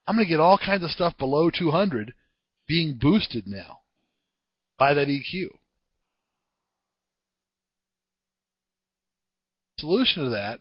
I'm going to get all kinds of stuff below 200 being boosted now by that EQ. The solution to that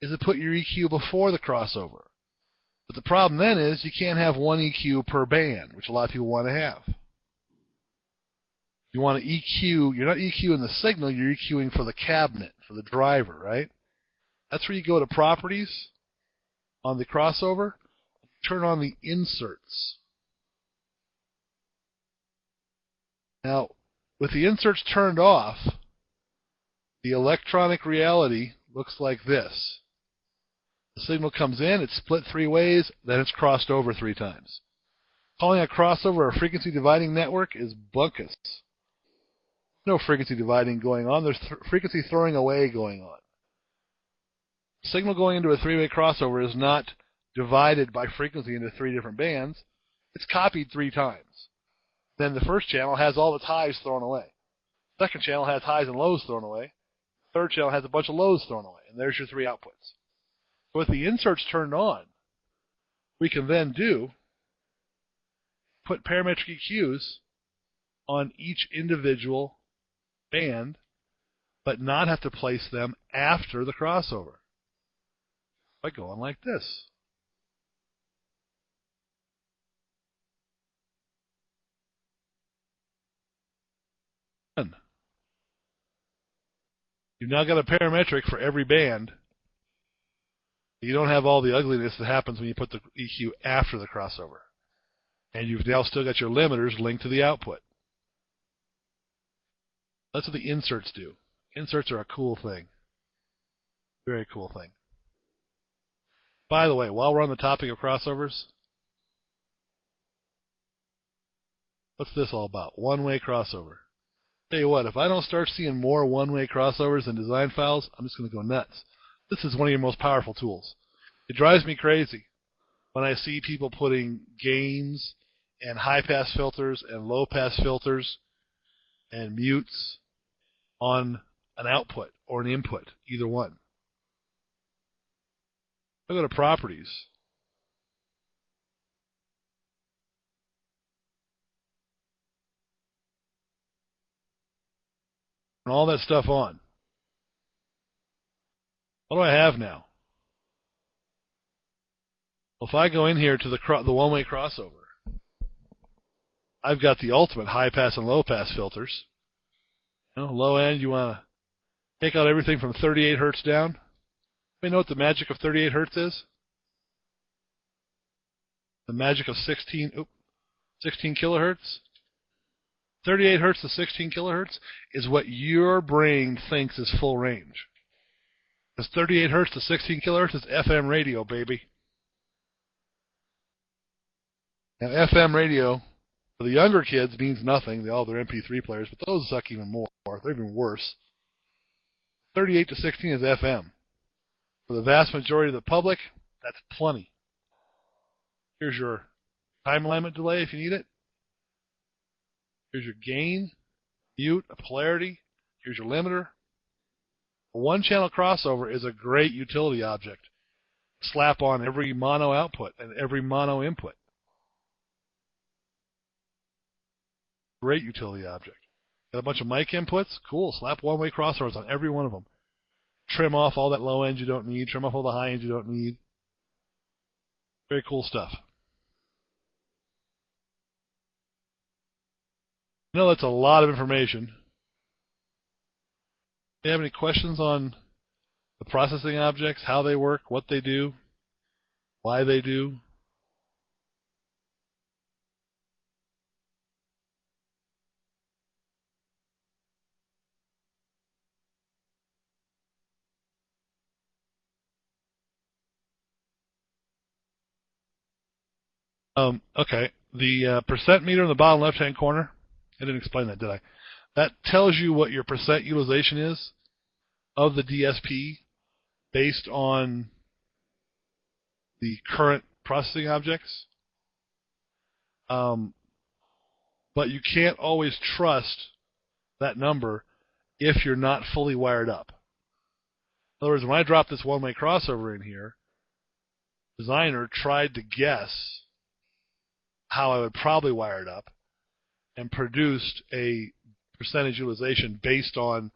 is to put your EQ before the crossover. But the problem then is you can't have one EQ per band, which a lot of people want to have. You want to EQ, you're not EQing the signal, you're EQing for the cabinet, for the driver, right? That's where you go to Properties on the crossover, turn on the inserts. Now, with the inserts turned off, the electronic reality looks like this. The signal comes in, it's split 3 ways, then it's crossed over 3 times. Calling a crossover a frequency dividing network is bunkus. No frequency dividing going on. There's frequency throwing away going on. Signal going into a 3-way crossover is not divided by frequency into 3 different bands. It's copied 3 times. Then the first channel has all its highs thrown away. Second channel has highs and lows thrown away. Third channel has a bunch of lows thrown away. And there's your 3 outputs. So with the inserts turned on, we can then put parametric EQs on each individual band, but not have to place them after the crossover. By going like this. You've now got a parametric for every band. You don't have all the ugliness that happens when you put the EQ after the crossover. And you've now still got your limiters linked to the output. That's what the inserts do. Inserts are a cool thing. Very cool thing. By the way, while we're on the topic of crossovers, what's this all about? One-way crossover. Tell you what, if I don't start seeing more one-way crossovers in design files, I'm just going to go nuts. This is one of your most powerful tools. It drives me crazy when I see people putting gains and high-pass filters and low-pass filters and mutes on an output or an input, either one. I go to Properties. Turn all that stuff on. What do I have now? Well, if I go in here to the one-way crossover, I've got the ultimate high-pass and low-pass filters. Low end, you want to take out everything from 38 hertz down. You know what the magic of 38 hertz is? The magic of 16 kilohertz? 38 hertz to 16 kilohertz is what your brain thinks is full range. Because 38 hertz to 16 kilohertz is FM radio, baby. Now, FM radio, for the younger kids, means nothing. They're MP3 players, but those suck even more. They're even worse. 38 to 16 is FM. For the vast majority of the public, that's plenty. Here's your time alignment delay if you need it. Here's your gain, mute, a polarity. Here's your limiter. A one-channel crossover is a great utility object. Slap on every mono output and every mono input. Great utility object. Got a bunch of mic inputs? Cool. Slap one-way crossovers on every one of them. Trim off all that low end you don't need. Trim off all the high end you don't need. Very cool stuff. I know that's a lot of information. Do you have any questions on the processing objects, how they work, what they do, why they do? Okay, the percent meter in the bottom left-hand corner, I didn't explain that, did I? That tells you what your percent utilization is of the DSP based on the current processing objects. But you can't always trust that number if you're not fully wired up. In other words, when I drop this one-way crossover in here, Designer tried to guess how I would probably wire it up and produced a percentage utilization based on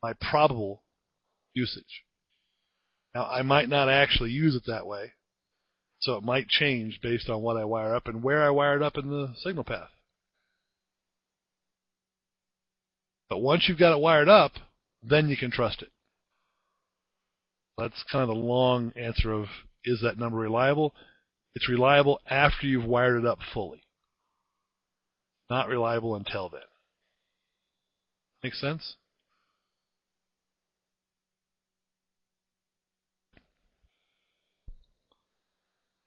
my probable usage. Now, I might not actually use it that way, so it might change based on what I wire up and where I wire it up in the signal path. But once you've got it wired up, then you can trust it. That's kind of the long answer of, is that number reliable? It's reliable after you've wired it up fully. Not reliable until then. Make sense?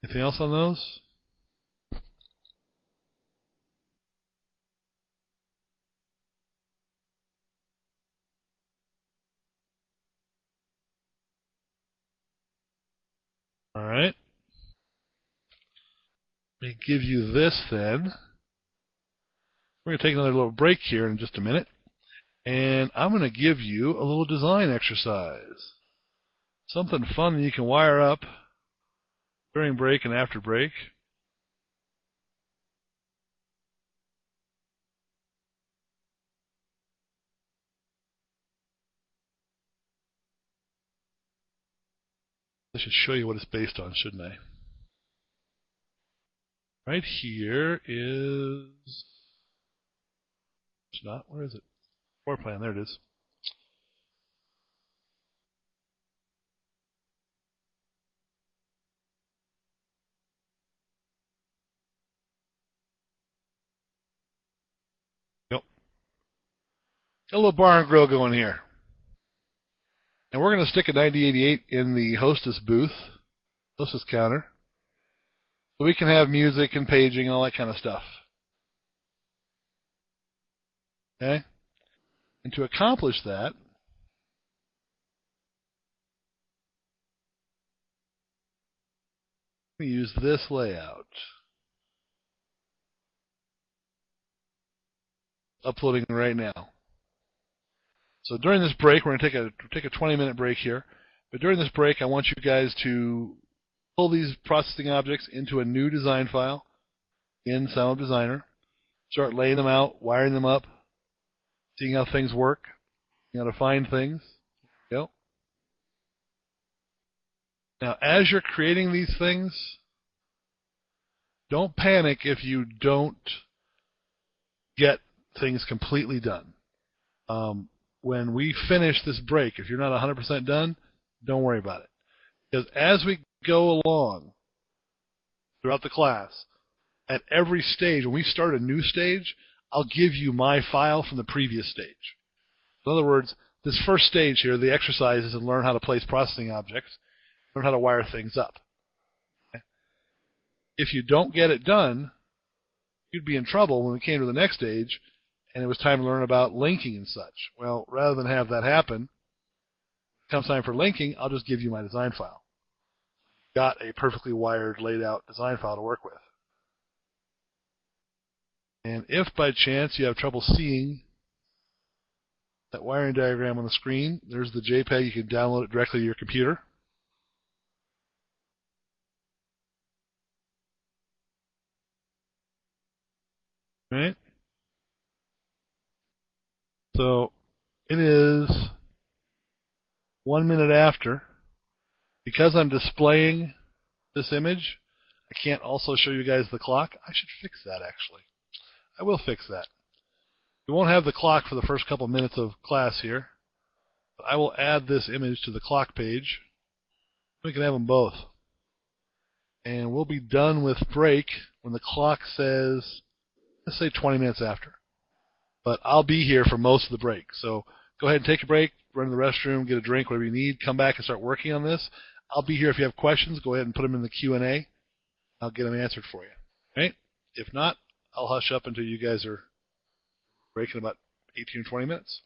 Anything else on those? All right. Let me give you this then. We're going to take another little break here in just a minute. And I'm going to give you a little design exercise. Something fun that you can wire up during break and after break. I should show you what it's based on, shouldn't I? Right here is... It's not. Where is it? Floor plan. There it is. Yep. Got a little bar and grill going here. And we're going to stick a 9088 in the hostess booth, hostess counter, so we can have music and paging and all that kind of stuff. Okay? And to accomplish that, we use this layout. Uploading right now. So during this break, we're going to take a 20-minute break here. But during this break, I want you guys to pull these processing objects into a new design file in Soundweb Designer. Start laying them out, wiring them up, seeing how things work, seeing how to find things. Yep. Now, as you're creating these things, don't panic if you don't get things completely done. When we finish this break, if you're not 100% done, don't worry about it. Because as we go along throughout the class, at every stage, when we start a new stage, I'll give you my file from the previous stage. In other words, this first stage here, the exercise is to learn how to place processing objects, learn how to wire things up. Okay? If you don't get it done, you'd be in trouble when we came to the next stage and it was time to learn about linking and such. Well, rather than have that happen, comes time for linking, I'll just give you my design file. Got a perfectly wired, laid out design file to work with. And if by chance you have trouble seeing that wiring diagram on the screen, there's the JPEG. You can download it directly to your computer. Right? So it is 1 minute after. Because I'm displaying this image, I can't also show you guys the clock. I should fix that, actually. I will fix that. We won't have the clock for the first couple minutes of class here. But I will add this image to the clock page. We can have them both. And we'll be done with break when the clock says, let's say 20 minutes after. But I'll be here for most of the break. So go ahead and take a break, run to the restroom, get a drink, whatever you need, come back and start working on this. I'll be here if you have questions. Go ahead and put them in the Q&A. I'll get them answered for you. Right? If not, I'll hush up until you guys are breaking about 18 or 20 minutes.